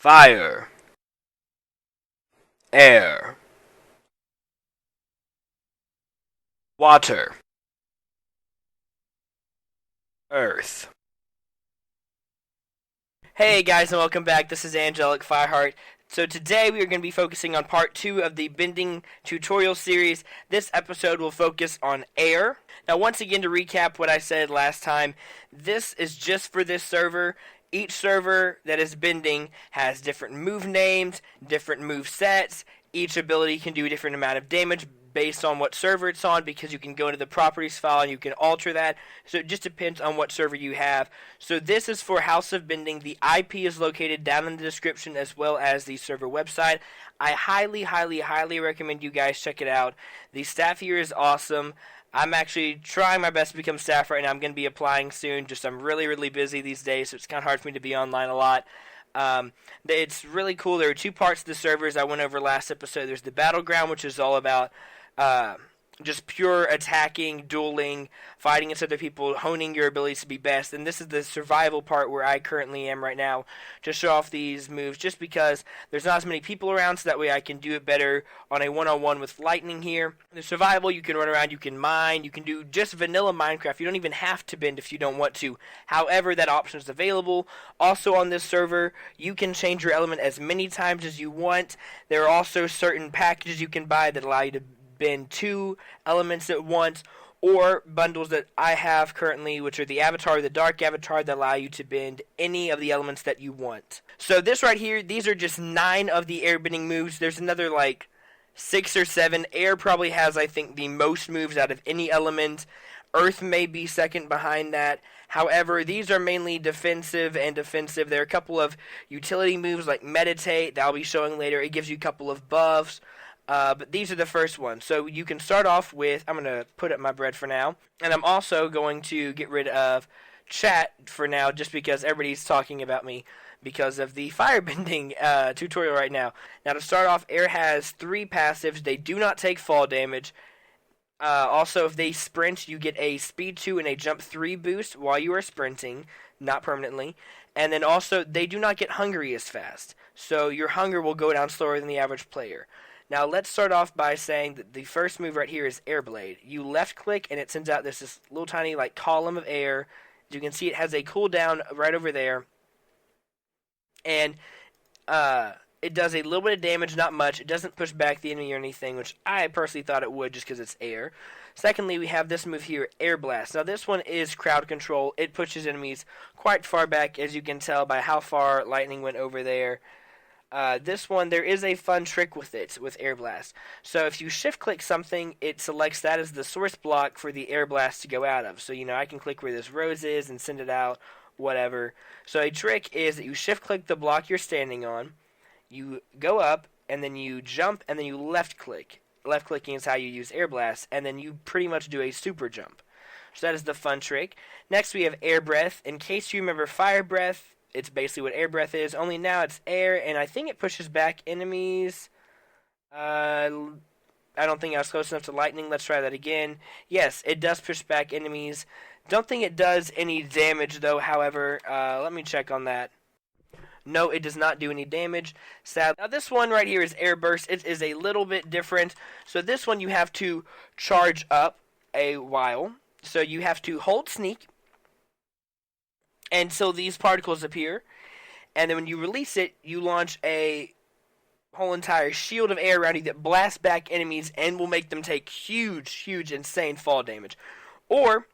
fire, air, water, earth. Hey guys, and welcome back. This is Angelic Fireheart. So today we are going to be focusing on part 2 of the bending tutorial series. This episode will focus on air. Now once again, to recap what I said last time, this is just for this server. Each server that is bending has different move names, different move sets. Each ability can do a different amount of damage based on what server it's on, because you can go into the properties file and you can alter that. So it just depends on what server you have. So this is for House of Bending. The IP is located down in the description, as well as the server website. I highly recommend you guys check it out. The staff here is awesome. I'm actually trying my best to become staff right now. I'm going to be applying soon. I'm really busy these days, so it's kind of hard for me to be online a lot. It's really cool. There are two parts to the servers I went over last episode. There's the battleground, which is all about just pure attacking, dueling, fighting against other people, honing your abilities to be best. And this is the survival part where I currently am right now, to show off these moves, just because there's not as many people around, so that way I can do it better on a one-on-one with lightning here. The survival, you can run around, you can mine, you can do just vanilla Minecraft. You don't even have to bend if you don't want to. However, that option is available. Also on this server, you can change your element as many times as you want. There are also certain packages you can buy that allow you to bend 2 elements at once, or bundles that I have currently, which are the avatar, the dark avatar, that allow you to bend any of the elements that you want. So this right here, these are just 9 of the airbending moves. There's another like 6 or 7. Air probably has, I think, the most moves out of any element. Earth may be second behind that. However, these are mainly defensive and offensive. There are a couple of utility moves like meditate that I'll be showing later. It gives you a couple of buffs. But these are the first ones. So you can start off with, I'm going to put up my bread for now. And I'm also going to get rid of chat for now, just because everybody's talking about me because of the firebending tutorial right now. Now to start off, air has 3 passives. They do not take fall damage. Also, if they sprint, you get a speed 2 and a jump 3 boost while you are sprinting, not permanently. And then also, they do not get hungry as fast. So your hunger will go down slower than the average player. Now let's start off by saying that the first move right here is Air Blade. You left click and it sends out this little tiny like column of air. As you can see, it has a cooldown right over there. And it does a little bit of damage, not much. It doesn't push back the enemy or anything, which I personally thought it would just because it's air. Secondly, we have this move here, Air Blast. Now this one is crowd control. It pushes enemies quite far back, as you can tell by how far lightning went over there. This one, there is a fun trick with it, with Air Blast. So if you shift-click something, it selects that as the source block for the Air Blast to go out of. So, I can click where this rose is and send it out, whatever. So a trick is that you shift-click the block you're standing on, you go up, and then you jump, and then you left-click. Left-clicking is how you use Air Blast, and then you pretty much do a super jump. So that is the fun trick. Next, we have Air Breath. In case you remember Fire Breath, it's basically what air breath is, only now it's air, and I think it pushes back enemies. I don't think I was close enough to lightning. Let's try that again. Yes, it does push back enemies. Don't think it does any damage, though, however. Let me check on that. No, it does not do any damage. Sad. Now, this one right here is Air Burst. It is a little bit different. So this one you have to charge up a while. So you have to hold sneak until these particles appear, and then when you release it, you launch a whole entire shield of air around you that blasts back enemies and will make them take huge, insane fall damage. Or,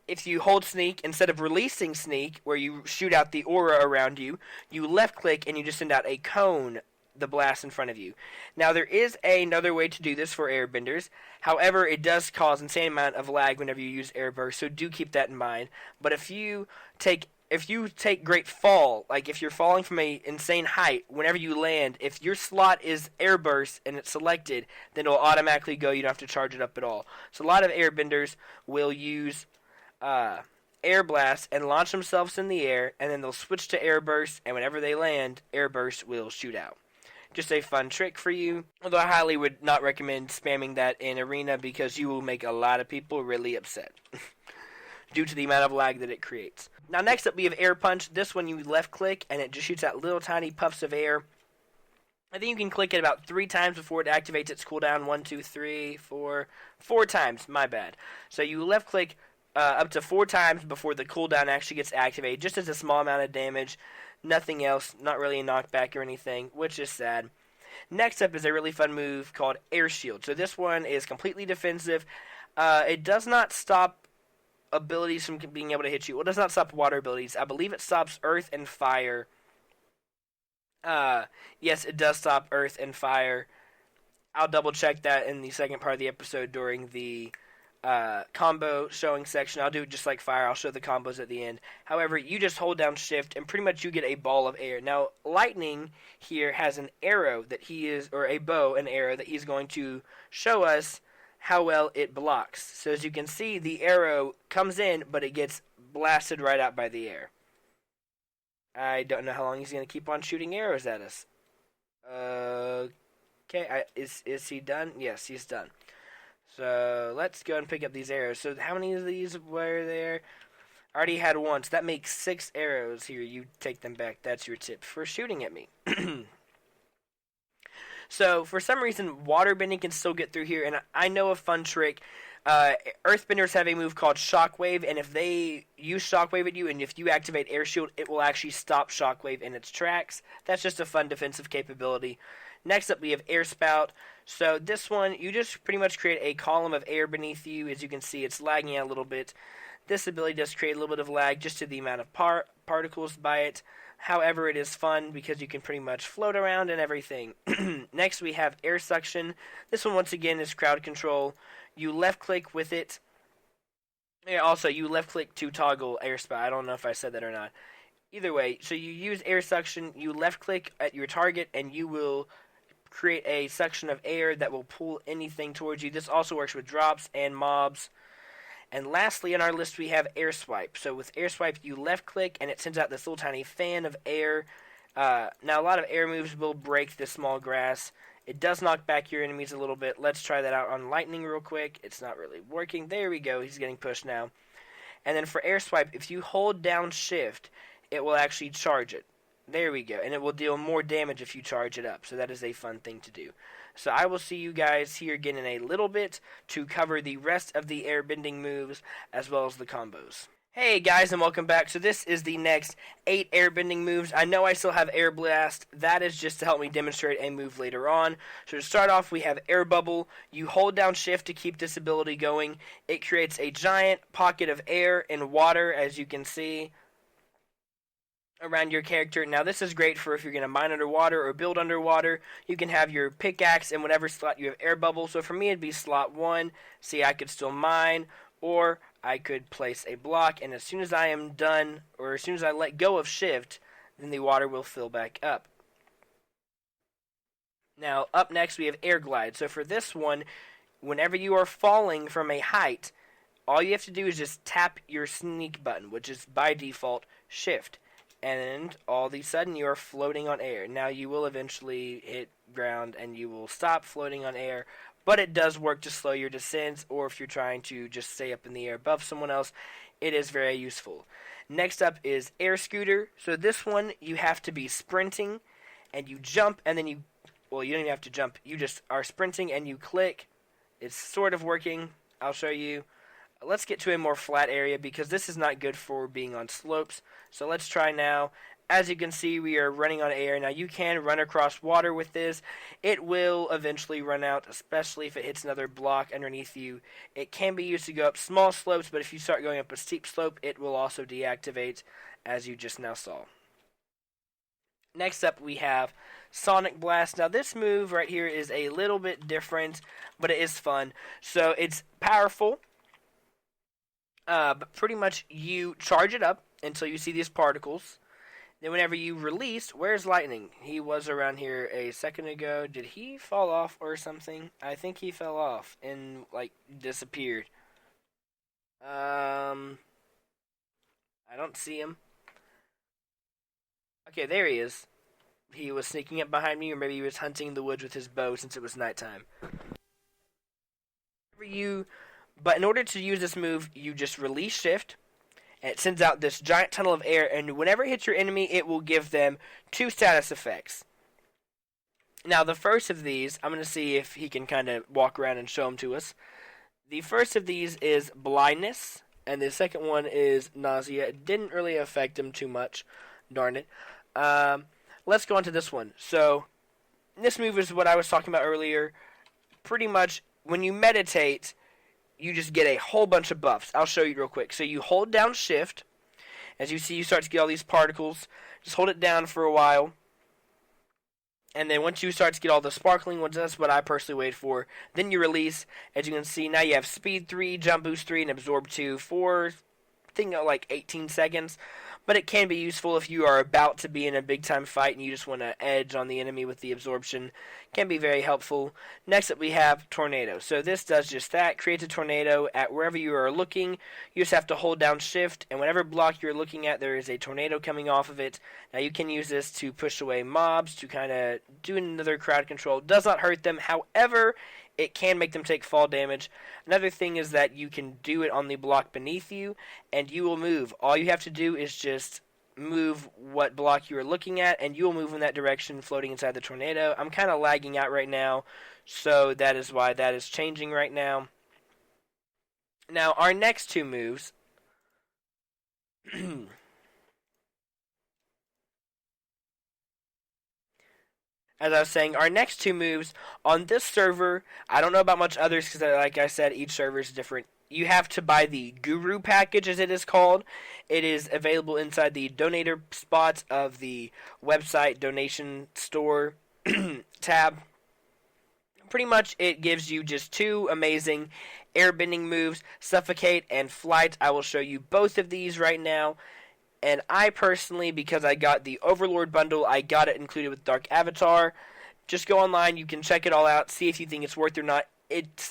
if you hold sneak, instead of releasing sneak, where you shoot out the aura around you, you left click and you just send out a cone, the blast in front of you. Now there is another way to do this for airbenders. However, it does cause insane amount of lag whenever you use air burst, so do keep that in mind. But if you take great fall, like if you're falling from a insane height, whenever you land, if your slot is air burst and it's selected, then it'll automatically go. You don't have to charge it up at all. So a lot of airbenders will use air blast and launch themselves in the air, and then they'll switch to air burst, and whenever they land, air burst will shoot out. Just a fun trick for you, although I highly would not recommend spamming that in Arena, because you will make a lot of people really upset due to the amount of lag that it creates. Now next up we have Air Punch. This one you left click and it just shoots out little tiny puffs of air. I think you can click it about 3 times before it activates its cooldown. 1, 2, 3, 4. 4 times, my bad. So you left click up to 4 times before the cooldown actually gets activated, just as a small amount of damage. Nothing else, not really a knockback or anything, which is sad. Next up is a really fun move called Air Shield. So this one is completely defensive. It does not stop abilities from being able to hit you. Well, it does not stop water abilities. I believe it stops earth and fire. Yes, it does stop earth and fire. I'll double check that in the second part of the episode during the combo showing section. I'll do it just like fire. I'll show the combos at the end. However, you just hold down shift and pretty much you get a ball of air. Now, Lightning here has an arrow that he is, or a bow and arrow that he's going to show us how well it blocks. So as you can see, the arrow comes in, but it gets blasted right out by the air. I don't know how long he's going to keep on shooting arrows at us. Okay, is he done? Yes, he's done. So let's go and pick up these arrows. So how many of these were there? I already had one, so that makes 6 arrows. Here, you take them back. That's your tip for shooting at me. So for some reason, water bending can still get through here, and I know a fun trick. Earthbenders have a move called Shockwave, and if they use Shockwave at you, and if you activate Air Shield, it will actually stop Shockwave in its tracks. That's just a fun defensive capability. Next up, we have Air Spout. So this one, you just pretty much create a column of air beneath you. As you can see, it's lagging out a little bit. This ability does create a little bit of lag just to the amount of particles by it. However, it is fun because you can pretty much float around and everything. Next, we have Air Suction. This one, once again, is crowd control. You left-click with it. Yeah, also, you left-click to toggle Air Spout. I don't know if I said that or not. Either way, so you use Air Suction. You left-click at your target, and you will create a suction of air that will pull anything towards you. This also works with drops and mobs. And lastly on our list we have Air Swipe. So with Air Swipe you left click and it sends out this little tiny fan of air. Now a lot of air moves will break this small grass. It does knock back your enemies a little bit. Let's try that out on Lightning real quick. It's not really working. There we go. He's getting pushed now. And then for Air Swipe, if you hold down shift, it will actually charge it. There we go. And it will deal more damage if you charge it up. So that is a fun thing to do. So I will see you guys here again in a little bit to cover the rest of the airbending moves as well as the combos. Hey guys, and welcome back. So this is the next 8 airbending moves. I know I still have Air Blast. That is just to help me demonstrate a move later on. So to start off, we have Air Bubble. You hold down shift to keep this ability going. It creates a giant pocket of air and water, as you can see, around your character. Now this is great for if you're going to mine underwater or build underwater. You can have your pickaxe in whatever slot you have air bubble. So for me it'd be slot 1. See, I could still mine, or I could place a block, and as soon as I am done, or as soon as I let go of shift, then the water will fill back up. Now up next we have Air Glide. So for this one, whenever you are falling from a height, all you have to do is just tap your sneak button, which is by default shift. And all of a sudden you are floating on air. Now you will eventually hit ground and you will stop floating on air, but it does work to slow your descents, or if you're trying to just stay up in the air above someone else, it is very useful. Next up is Air Scooter. So this one you have to be sprinting and you jump, and then you don't even have to jump, you just are sprinting and you click. It's sort of working. I'll show you. Let's get to a more flat area because this is not good for being on slopes. So let's try now. As you can see, we are running on air. Now you can run across water with this. It will eventually run out, especially if it hits another block underneath you. It can be used to go up small slopes, but if you start going up a steep slope, it will also deactivate, as you just now saw. Next up, we have Sonic Blast. Now this move right here is a little bit different, but it is fun. So it's powerful. But pretty much you charge it up until you see these particles. Then whenever you release, where's Lightning? He was around here a second ago. Did he fall off or something? I think he fell off and, disappeared. I don't see him. Okay, there he is. He was sneaking up behind me, or maybe he was hunting in the woods with his bow since it was nighttime. But in order to use this move, you just release shift, and it sends out this giant tunnel of air, and whenever it hits your enemy, it will give them 2 status effects. Now, the first of these, I'm going to see if he can kind of walk around and show them to us. The first of these is blindness, and the second one is nausea. It didn't really affect him too much, darn it. Let's go on to this one. So, this move is what I was talking about earlier. Pretty much, when you meditate, you just get a whole bunch of buffs. I'll show you real quick. So you hold down shift. As you see, you start to get all these particles. Just hold it down for a while. And then once you start to get all the sparkling ones, that's what I personally wait for. Then you release. As you can see, now you have speed 3, jump boost 3, and absorb 2 for, I think, like 18 seconds. But it can be useful if you are about to be in a big-time fight and you just want to edge on the enemy with the absorption. It can be very helpful. Next up, we have Tornado. So this does just that. Creates a tornado at wherever you are looking. You just have to hold down shift, and whatever block you're looking at, there is a tornado coming off of it. Now, you can use this to push away mobs, to kind of do another crowd control. It does not hurt them. However, it can make them take fall damage. Another thing is that you can do it on the block beneath you, and you will move. All you have to do is just move what block you are looking at, and you will move in that direction, floating inside the tornado. I'm kind of lagging out right now, so that is why that is changing right now. Now, our next 2 moves... As I was saying, our next 2 moves on this server, I don't know about much others because, like I said, each server is different. You have to buy the Guru package, as it is called. It is available inside the donator spots of the website donation store tab. Pretty much, it gives you just 2 amazing airbending moves, Suffocate and Flight. I will show you both of these right now. And I personally, because I got the Overlord bundle, I got it included with Dark Avatar. Just go online, you can check it all out, see if you think it's worth it or not.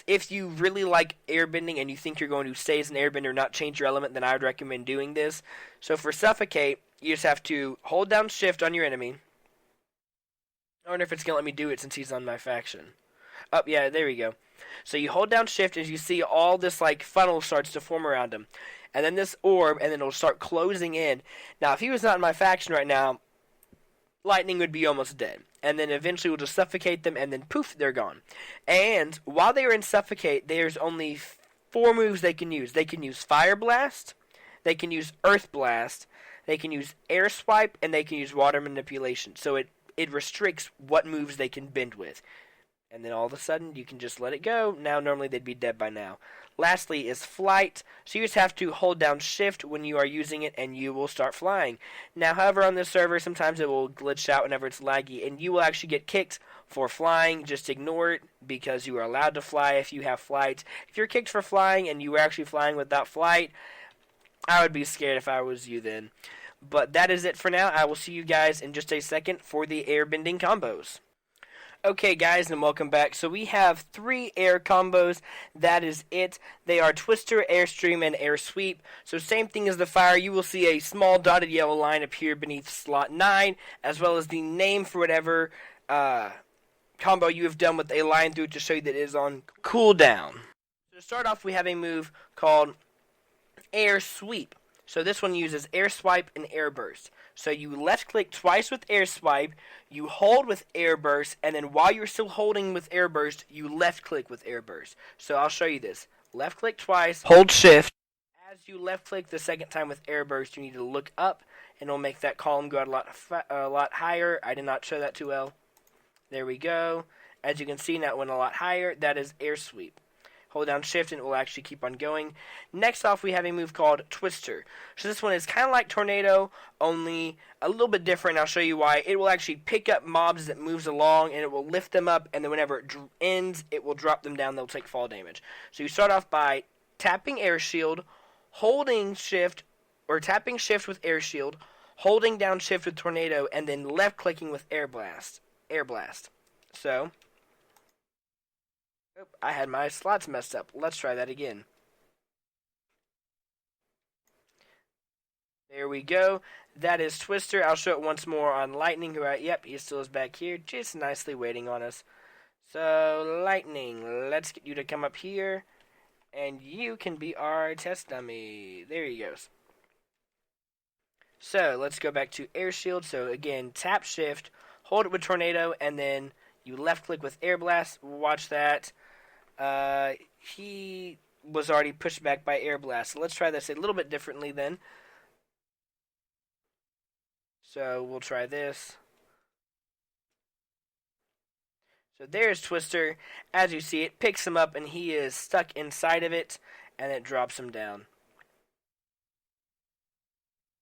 If you really like airbending and you think you're going to stay as an airbender, not change your element, then I would recommend doing this. So for Suffocate, you just have to hold down shift on your enemy. I wonder if it's going to let me do it since he's on my faction. Oh, yeah, there we go. So you hold down shift as you see all this like funnel starts to form around him. And then this orb, and then it'll start closing in. Now, if he was not in my faction right now, lightning would be almost dead. And then eventually we'll just suffocate them, and then poof, they're gone. And while they are in Suffocate, there's only 4 moves they can use. They can use Fire Blast, they can use Earth Blast, they can use Air Swipe, and they can use Water Manipulation. So it restricts what moves they can bend with. And then all of a sudden, you can just let it go. Now, normally they'd be dead by now. Lastly is Flight. So you just have to hold down shift when you are using it, and you will start flying. Now, however, on this server, sometimes it will glitch out whenever it's laggy, and you will actually get kicked for flying. Just ignore it, because you are allowed to fly if you have Flight. If you're kicked for flying, and you were actually flying without Flight, I would be scared if I was you then. But that is it for now. I will see you guys in just a second for the airbending combos. Okay, guys, and welcome back. So we have 3 air combos. That is it. They are Twister, Airstream, and Air Sweep. So same thing as the fire. You will see a small dotted yellow line appear beneath slot 9, as well as the name for whatever combo you have done with a line through it to show you that it is on cooldown. So to start off, we have a move called Air Sweep. So this one uses Air Swipe and Air Burst. So you left click twice with Air Swipe, you hold with Air Burst, and then while you're still holding with Air Burst, you left click with Air Burst. So I'll show you this. Left click twice, hold shift. As you left click the second time with Air Burst, you need to look up, and it'll make that column go out a lot higher. I did not show that too well. There we go. As you can see, now it went a lot higher. That is Air Sweep. Hold down shift and it will actually keep on going. Next off, we have a move called Twister. So this one is kind of like Tornado, only a little bit different. I'll show you why. It will actually pick up mobs as it moves along, and it will lift them up, and then whenever it ends, it will drop them down. They'll take fall damage. So you start off by tapping Air Shield, holding shift, or tapping shift with Air Shield, holding down shift with Tornado, and then left clicking with Air Blast. So I had my slots messed up. Let's try that again. There we go. That is Twister. I'll show it once more on Lightning. Yep, he still is back here, just nicely waiting on us. So, Lightning, let's get you to come up here, and you can be our test dummy. There he goes. So let's go back to air shield. So again, tap shift, hold it with tornado, and then you left click with air blast. Watch that. He was already pushed back by air blast. So let's try this a little bit differently then. So we'll try this. So there's Twister. As you see, it picks him up and he is stuck inside of it, and it drops him down.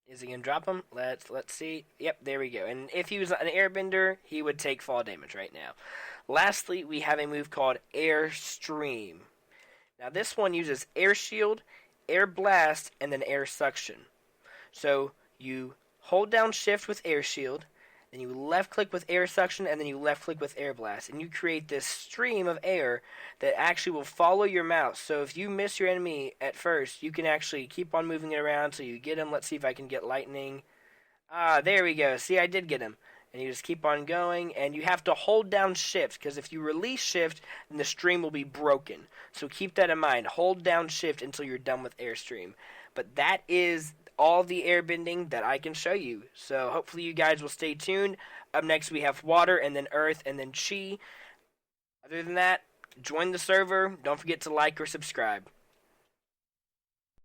Is he gonna drop him? Let's see. Yep, there we go. And if he was an airbender, he would take fall damage right now. Lastly, we have a move called Air Stream. Now this one uses air shield, air blast, and then air suction. So you hold down shift with air shield, then you left click with air suction, and then you left click with air blast, and you create this stream of air that actually will follow your mouse. So if you miss your enemy at first, you can actually keep on moving it around till you get him. Let's see if I can get lightning. There we go. See, I did get him. And you just keep on going, and you have to hold down shift, because if you release shift, then the stream will be broken. So keep that in mind. Hold down shift until you're done with airstream. But that is all the airbending that I can show you. So hopefully you guys will stay tuned. Up next we have water, and then earth, and then chi. Other than that, join the server. Don't forget to like or subscribe.